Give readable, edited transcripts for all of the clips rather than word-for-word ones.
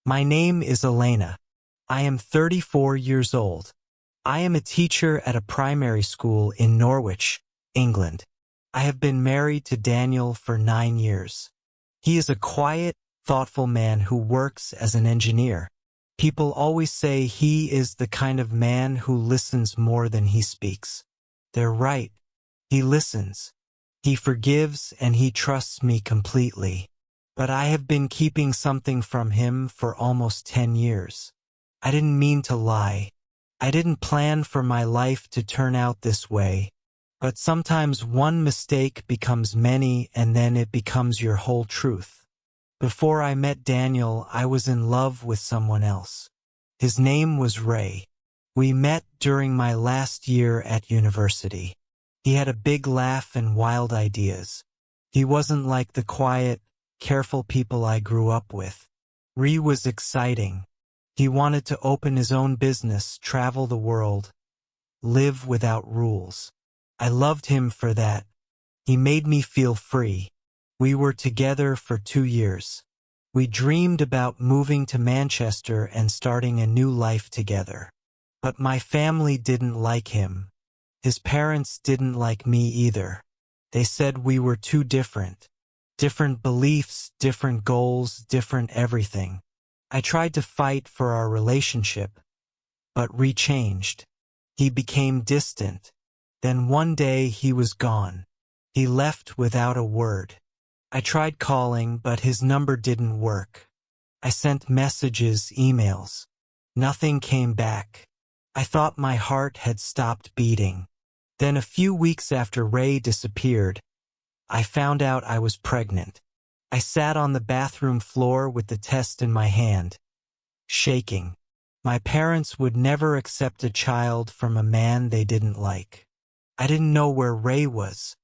My name is Elena. I am 34 years old. I am a teacher at a primary school in Norwich, England. I have been married to Daniel for 9 years. He is a quiet, thoughtful man who works as an engineer. People always say he is the kind of man who listens more than he speaks. They're right. He listens. He forgives and he trusts me completely. But I have been keeping something from him for almost 10 years. I didn't mean to lie. I didn't plan for my life to turn out this way. But sometimes one mistake becomes many and then it becomes your whole truth. Before I met Daniel, I was in love with someone else. His name was Ray. We met during my last year at university. He had a big laugh and wild ideas. He wasn't like the quiet, careful people I grew up with. Ray was exciting. He wanted to open his own business, travel the world, live without rules. I loved him for that. He made me feel free. We were together for 2 years. We dreamed about moving to Manchester and starting a new life together. But my family didn't like him. His parents didn't like me either. They said we were too different. Different beliefs, different goals, different everything. I tried to fight for our relationship, but Ray changed. He became distant. Then one day he was gone. He left without a word. I tried calling, but his number didn't work. I sent messages, emails. Nothing came back. I thought my heart had stopped beating. Then a few weeks after Ray disappeared, I found out I was pregnant. I sat on the bathroom floor with the test in my hand, shaking. My parents would never accept a child from a man they didn't like. I didn't know where Ray was.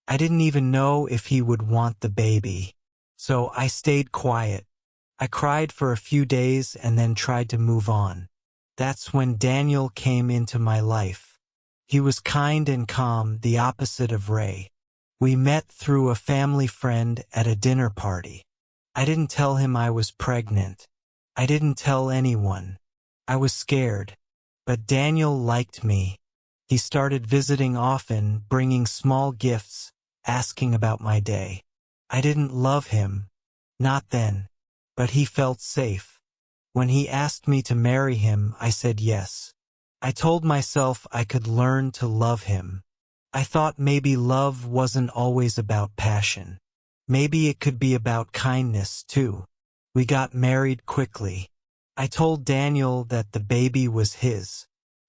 I didn't even know if he would want the baby. So I stayed quiet. I cried for a few days and then tried to move on. That's when Daniel came into my life. He was kind and calm, the opposite of Ray. We met through a family friend at a dinner party. I didn't tell him I was pregnant. I didn't tell anyone. I was scared. But Daniel liked me. He started visiting often, bringing small gifts, asking about my day. I didn't love him. Not then. But he felt safe. When he asked me to marry him, I said yes. I told myself I could learn to love him. I thought maybe love wasn't always about passion. Maybe it could be about kindness, too. We got married quickly. I told Daniel that the baby was his.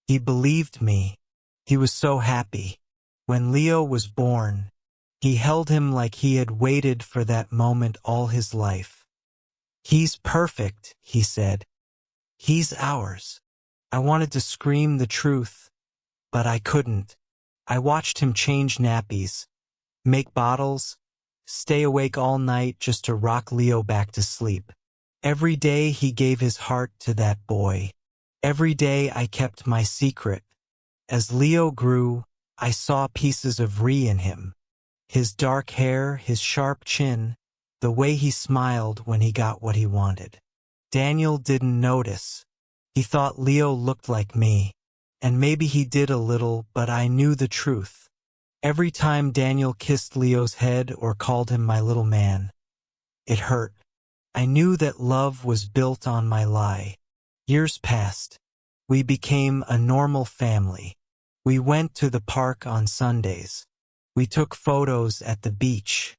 He believed me. He was so happy. When Leo was born, he held him like he had waited for that moment all his life. "He's perfect," he said. "He's ours." I wanted to scream the truth, but I couldn't. I watched him change nappies, make bottles, stay awake all night just to rock Leo back to sleep. Every day he gave his heart to that boy. Every day I kept my secret. As Leo grew, I saw pieces of Ray in him. His dark hair, his sharp chin, the way he smiled when he got what he wanted. Daniel didn't notice. He thought Leo looked like me. And maybe he did a little, but I knew the truth. Every time Daniel kissed Leo's head or called him my little man, it hurt. I knew that love was built on my lie. Years passed. We became a normal family. We went to the park on Sundays. We took photos at the beach.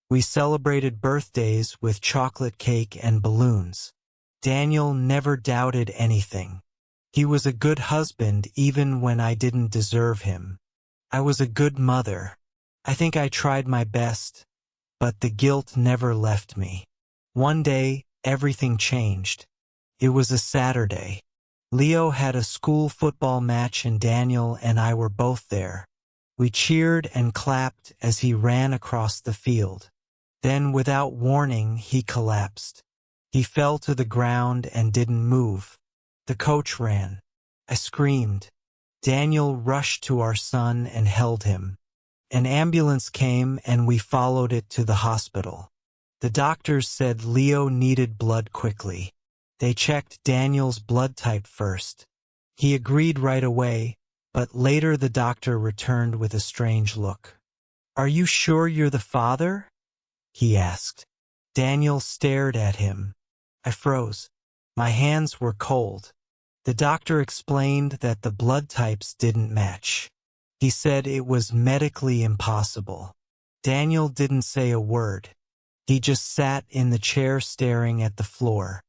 We celebrated birthdays with chocolate cake and balloons. Daniel never doubted anything. He was a good husband even when I didn't deserve him. I was a good mother. I think I tried my best, but the guilt never left me. One day, everything changed. It was a Saturday. Leo had a school football match and Daniel and I were both there. We cheered and clapped as he ran across the field. Then, without warning, he collapsed. He fell to the ground and didn't move. The coach ran. I screamed. Daniel rushed to our son and held him. An ambulance came and we followed it to the hospital. The doctors said Leo needed blood quickly. They checked Daniel's blood type first. He agreed right away, but later the doctor returned with a strange look. "Are you sure you're the father?" he asked. Daniel stared at him. I froze. My hands were cold. The doctor explained that the blood types didn't match. He said it was medically impossible. Daniel didn't say a word. He just sat in the chair staring at the floor.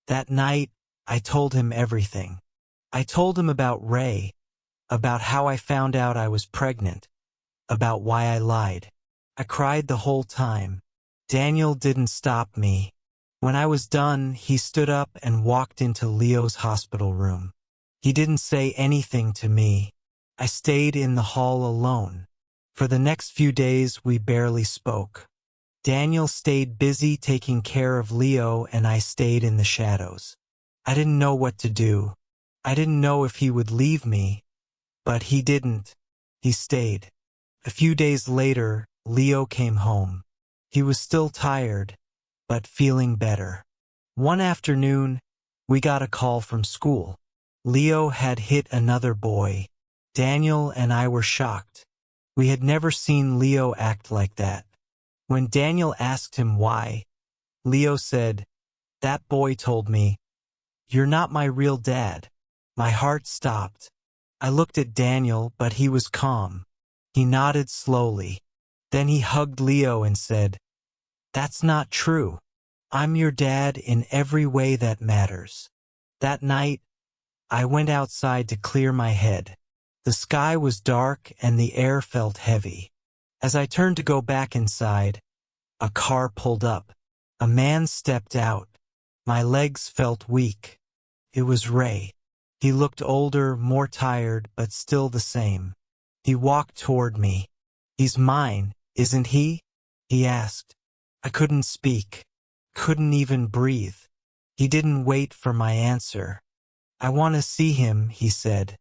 That night, I told him everything. I told him about Ray, about how I found out I was pregnant, about why I lied. I cried the whole time. Daniel didn't stop me. When I was done, he stood up and walked into Leo's hospital room. He didn't say anything to me. I stayed in the hall alone. For the next few days, we barely spoke. Daniel stayed busy taking care of Leo, and I stayed in the shadows. I didn't know what to do. I didn't know if he would leave me, but he didn't. He stayed. A few days later, Leo came home. He was still tired, but feeling better. One afternoon, we got a call from school. Leo had hit another boy. Daniel and I were shocked. We had never seen Leo act like that. When Daniel asked him why, Leo said, "That boy told me, 'You're not my real dad.'" My heart stopped. I looked at Daniel, but he was calm. He nodded slowly. Then he hugged Leo and said, "That's not true. I'm your dad in every way that matters." That night, I went outside to clear my head. The sky was dark and the air felt heavy. As I turned to go back inside, a car pulled up. A man stepped out. My legs felt weak. It was Ray. He looked older, more tired, but still the same. He walked toward me. "He's mine, isn't he?" he asked. I couldn't speak, couldn't even breathe. He didn't wait for my answer. "I want to see him," he said.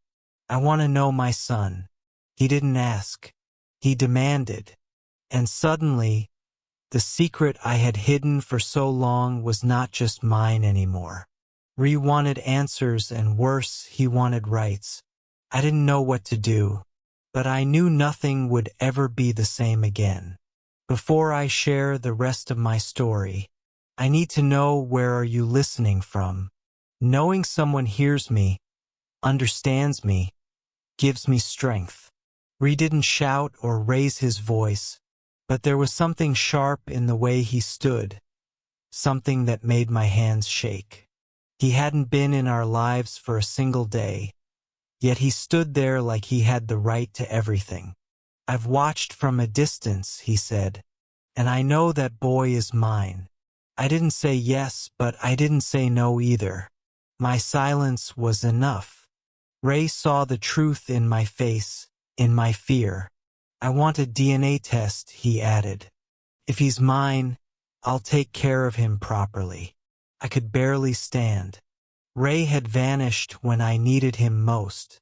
"I want to know my son." He didn't ask. He demanded. And suddenly, the secret I had hidden for so long was not just mine anymore. Ree wanted answers, and worse, he wanted rights. I didn't know what to do, but I knew nothing would ever be the same again. Before I share the rest of my story, I need to know, where are you listening from? Knowing someone hears me, understands me, gives me strength. Ree didn't shout or raise his voice, but there was something sharp in the way he stood, something that made my hands shake. He hadn't been in our lives for a single day, yet he stood there like he had the right to everything. "I've watched from a distance," he said, "and I know that boy is mine." I didn't say yes, but I didn't say no either. My silence was enough. Ray saw the truth in my face, in my fear. "I want a DNA test," he added. "If he's mine, I'll take care of him properly." I could barely stand. Ray had vanished when I needed him most.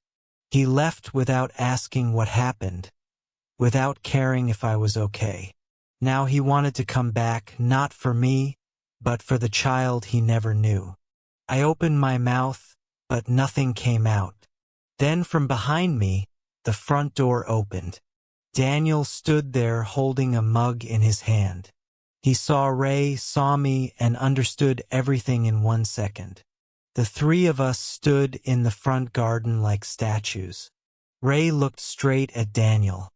He left without asking what happened, without caring if I was okay. Now he wanted to come back, not for me, but for the child he never knew. I opened my mouth, but nothing came out. Then from behind me, the front door opened. Daniel stood there holding a mug in his hand. He saw Ray, saw me, and understood everything in 1 second. The three of us stood in the front garden like statues. Ray looked straight at Daniel.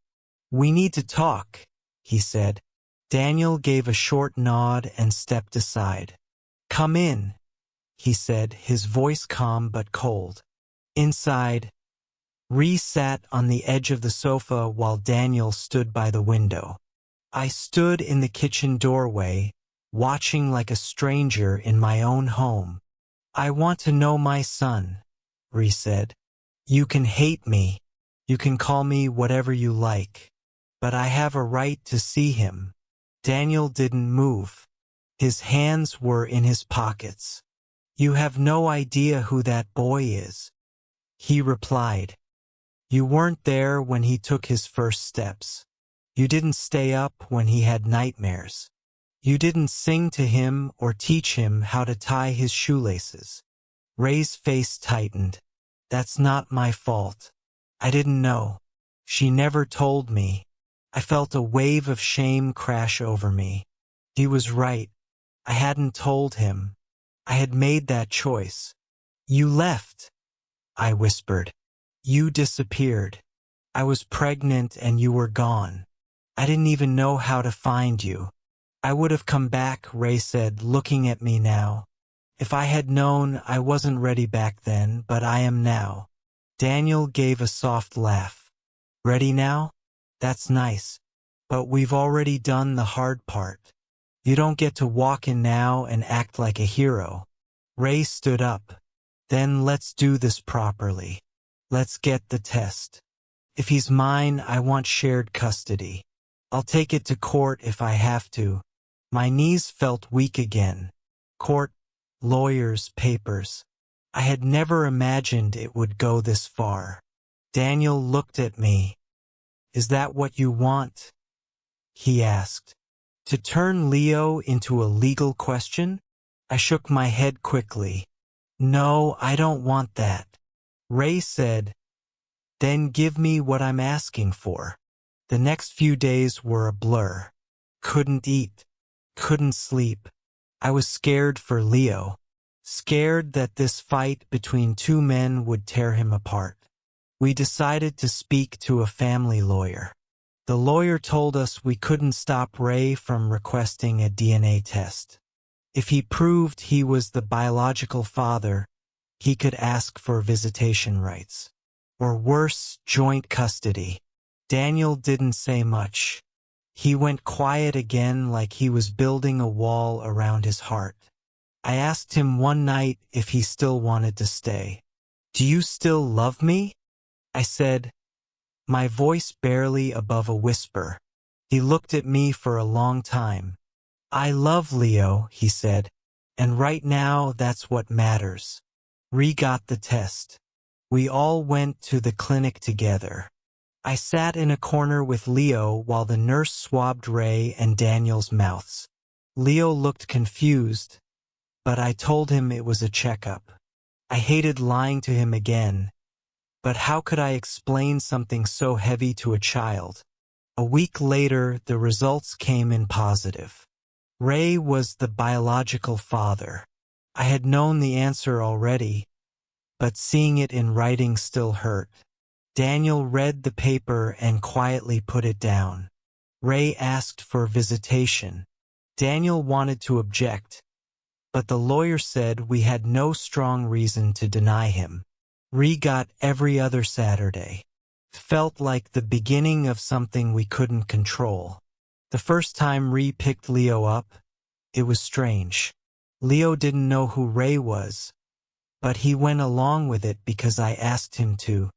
"We need to talk," he said. Daniel gave a short nod and stepped aside. "Come in," he said, his voice calm but cold. Inside, Ree sat on the edge of the sofa while Daniel stood by the window. I stood in the kitchen doorway, watching like a stranger in my own home. "I want to know my son," Ree said. "You can hate me, you can call me whatever you like, but I have a right to see him." Daniel didn't move. His hands were in his pockets. "You have no idea who that boy is," he replied. "You weren't there when he took his first steps. You didn't stay up when he had nightmares. You didn't sing to him or teach him how to tie his shoelaces. Ray's face tightened. That's not my fault. I didn't know. She never told me. I felt a wave of shame crash over me. He was right. I hadn't told him. I had made that choice. You left, I whispered. You disappeared. I was pregnant and you were gone. I didn't even know how to find you. I would have come back, Ray said, looking at me now. If I had known, I wasn't ready back then, but I am now. Daniel gave a soft laugh. Ready now? That's nice. But we've already done the hard part. You don't get to walk in now and act like a hero. Ray stood up. Then let's do this properly. Let's get the test. If he's mine, I want shared custody. I'll take it to court if I have to. My knees felt weak again. Court, lawyers, papers. I had never imagined it would go this far. Daniel looked at me. Is that what you want? He asked. To turn Leo into a legal question? I shook my head quickly. No, I don't want that. Ray said, then give me what I'm asking for. The next few days were a blur. Couldn't eat. Couldn't sleep. I was scared for Leo. Scared that this fight between two men would tear him apart. We decided to speak to a family lawyer. The lawyer told us we couldn't stop Ray from requesting a DNA test. If he proved he was the biological father, he could ask for visitation rights. Or worse, joint custody. Daniel didn't say much. He went quiet again like he was building a wall around his heart. I asked him one night if he still wanted to stay. Do you still love me? I said, my voice barely above a whisper. He looked at me for a long time. I love Leo, he said, and right now that's what matters. Ree got the test. We all went to the clinic together. I sat in a corner with Leo while the nurse swabbed Ray and Daniel's mouths. Leo looked confused, but I told him it was a checkup. I hated lying to him again, but how could I explain something so heavy to a child? A week later, the results came in positive. Ray was the biological father. I had known the answer already, but seeing it in writing still hurt. Daniel read the paper and quietly put it down. Ray asked for visitation. Daniel wanted to object, but the lawyer said we had no strong reason to deny him. Ree got every other Saturday. Felt like the beginning of something we couldn't control. The first time Ree picked Leo up, it was strange. Leo didn't know who Ray was, but he went along with it because I asked him to.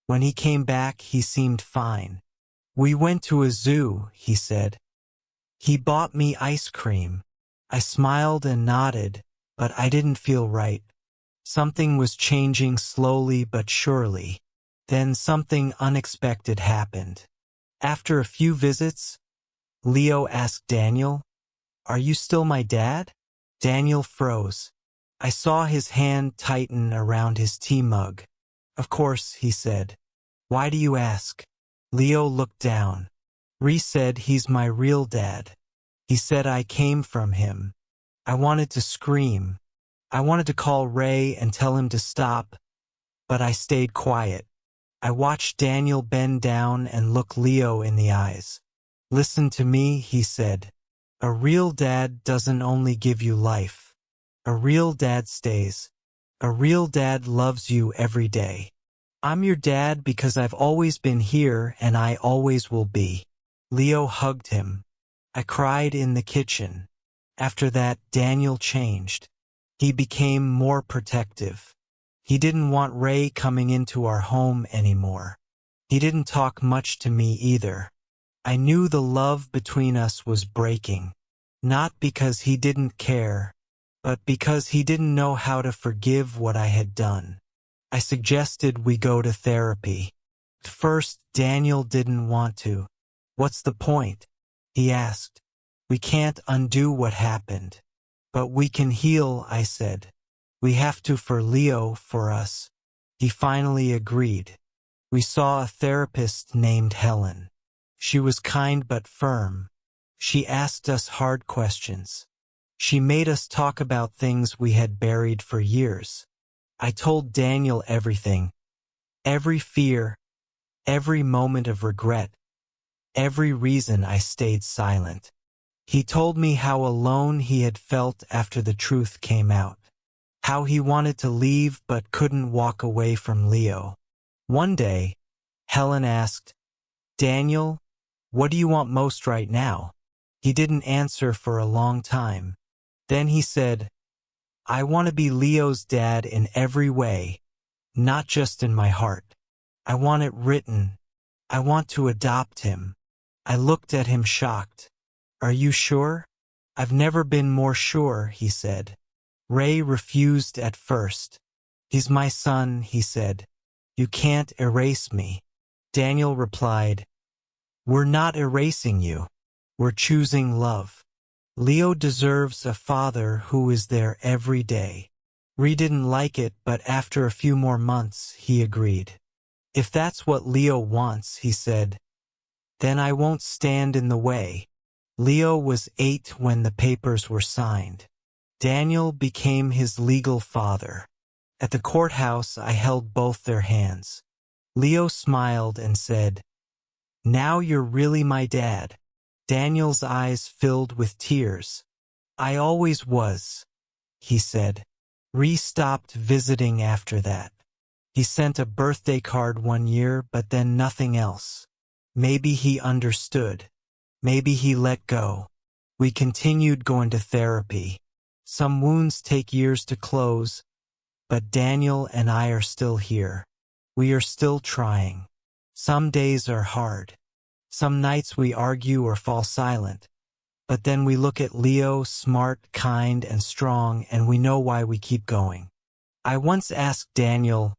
When he came back, he seemed fine. We went to a zoo, he said. He bought me ice cream. I smiled and nodded, but I didn't feel right. Something was changing slowly but surely. Then something unexpected happened. After a few visits, Leo asked Daniel, "Are you still my dad?" Daniel froze. I saw his hand tighten around his tea mug. "Of course," he said. "Why do you ask?" Leo looked down. Ree said he's my real dad. He said I came from him. I wanted to scream. I wanted to call Ray and tell him to stop, but I stayed quiet. I watched Daniel bend down and look Leo in the eyes. "Listen to me," he said. "A real dad doesn't only give you life. A real dad stays. A real dad loves you every day. I'm your dad because I've always been here and I always will be." Leo hugged him. I cried in the kitchen. After that, Daniel changed. He became more protective. He didn't want Ray coming into our home anymore. He didn't talk much to me either. I knew the love between us was breaking. Not because he didn't care, but because he didn't know how to forgive what I had done. I suggested we go to therapy. At first, Daniel didn't want to. "What's the point?" he asked. We can't undo what happened. But we can heal, I said. We have to for Leo, for us. He finally agreed. We saw a therapist named Helen. She was kind but firm. She asked us hard questions. She made us talk about things we had buried for years. I told Daniel everything. Every fear, every moment of regret, every reason I stayed silent. He told me how alone he had felt after the truth came out. How he wanted to leave but couldn't walk away from Leo. One day, Helen asked, "Daniel, what do you want most right now?" He didn't answer for a long time. Then he said, "I want to be Leo's dad in every way, not just in my heart. I want it written. I want to adopt him." I looked at him shocked. "Are you sure?" "I've never been more sure," he said. Ray refused at first. "He's my son," he said. "You can't erase me." Daniel replied, "We're not erasing you. We're choosing love. Leo deserves a father who is there every day." Ray didn't like it, but after a few more months, he agreed. "If that's what Leo wants," he said, "then I won't stand in the way." Leo was 8 when the papers were signed. Daniel became his legal father. At the courthouse, I held both their hands. Leo smiled and said, "Now you're really my dad." Daniel's eyes filled with tears. "I always was," he said. Ree stopped visiting after that. He sent a birthday card one year, but then nothing else. Maybe he understood. Maybe he let go. We continued going to therapy. Some wounds take years to close, but Daniel and I are still here. We are still trying. Some days are hard. Some nights we argue or fall silent. But then we look at Leo, smart, kind, and strong, and we know why we keep going. I once asked Daniel,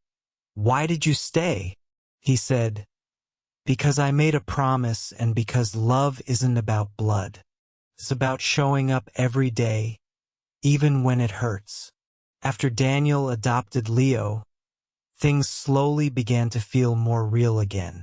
"Why did you stay?" He said, "Because I made a promise, and because love isn't about blood. It's about showing up every day, even when it hurts." After Daniel adopted Leo, things slowly began to feel more real again.